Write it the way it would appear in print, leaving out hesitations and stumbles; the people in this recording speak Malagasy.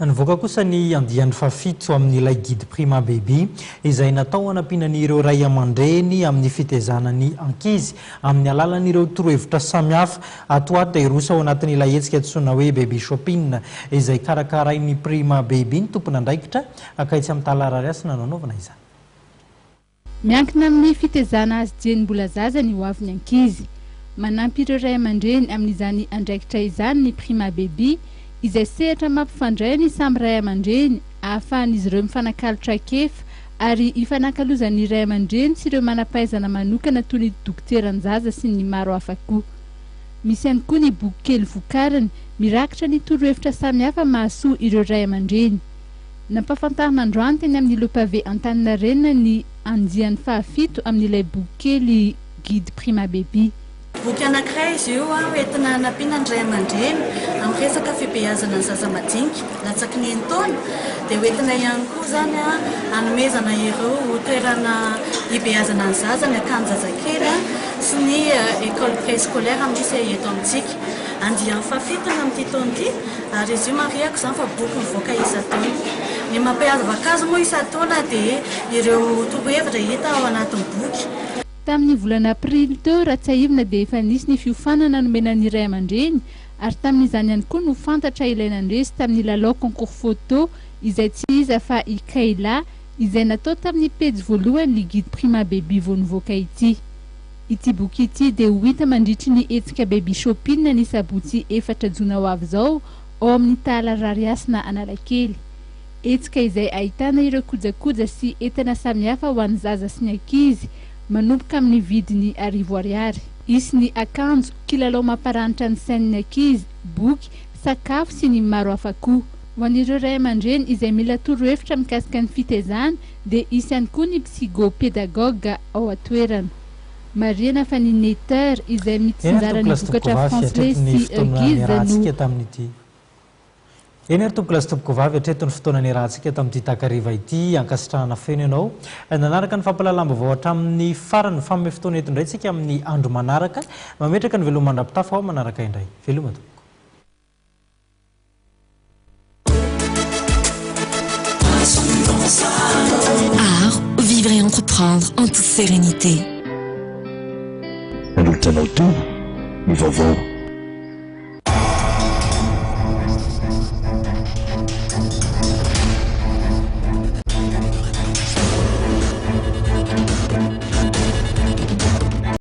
Nivoaka kosa ny andiany fafito amin'ilay guide Prima Baby izay natao hanampiana ireo ray aman-dreny amin'ny fitaizanan'ny ankizy amin'ny alalan'ireo torohevitra samihafa atoato irosa ao anatin'ilay hetsika antsoina hoe baby shopping izay kakarain'ny Prima Baby ny tompona andraikitra akaitsy amin'ny Tahala Rarihasina nanaovana izany. Miankina amin'ny fitaizana azy dieny mbola zaza ny hoavin'ny ankizy, manampy ireo ray aman-dreny amin'izany andraikitra izany ny Prima Baby izay sehatra mampifandray ny samy ray aman-dreny ahafahan'izy ireo mifanakalotra kefa ary ifanakalozan'ny ray aman-dreny sy ireo manampaizana manokana toy ny dokteran-jaza sy ny maro hafa koa. Misy ihany koa ny boky kely vokariny mirakitra ny torohevitra samihafa mahasoa ireo ray aman-dreny. Nampahafantarina androany teny amin'ny le-pavé Antaninarenina ny andiany fahafito amin'ilay boky kely guide Prima Baby. Boky anankiray izy io entina hanampiana ny ray aman-dreny amin'ny resaka fibeazana ny zaza madinika latsaky ny taona, dia entina ihany koa zany hanomezana ireo toerana hibeazana ny zaza, ny akanjo zazakely sy ny école préscolaire misy eto amintsika. Andiany fafitona amin'ity taona ity ary izy io mariako zany fa boky mivoaka isa-taona. Ny mampiavaka azy moa isa-taona dia ireo torohevitra hita ao anatin'ny boky. Tamin'ny volana aprily teo Ratsahivina dia efa nisy ny fiofanana nomenan'ny ray aman-dreny ary tamin'izany ihany koa no fantatra ilaina andresy tamin'ny lalao concours photo izay tsy iza fa i Kaila izay natao tamin'ny pejy voalohany ny guide Prima Baby vao nivoaka ity. Ity boky ity dia ho hita mandritry ny hetsika baby shopping ny Sabotsy 4 jona ho avy izao ao amin'ny Tahala Rarihasina Analakely. Hetsika izay ahitana ireo kojakoja sy entana samihafa ho an'ny zaza sy ny ankizy manomboka amin'ny vidiny ariary. Hisy ny akanjo, kilalao mamparanitra ny sain'ny ankizy, boky, sakafo sy ny maro hafa koa. Ho an'ireo ray aman-dreny izay mila torohevitra mikasika ny fitaizana dia hisy ihany koa ny psychopédagogue ao atoerana. Marihana fa ny neteur izay mitsinjara ny vokatra français sy guide no Eny ary tompoko lasy tompoko vavy hatreto ny fotoana ny rahantsika tamin'ity takariva ity ankasitrahana feno ianao. Nanaraka ny fampalalamba-baovatra hatramin'ny farany famome fotoana eto indray tsika amin'ny andro manaraka. Mametraka ny veloma mandra-pitafa ao manaraka indray. Veloma tompoko. Art, vivre et entreprendre en toute sérénité. Nous tenons tout, nous avons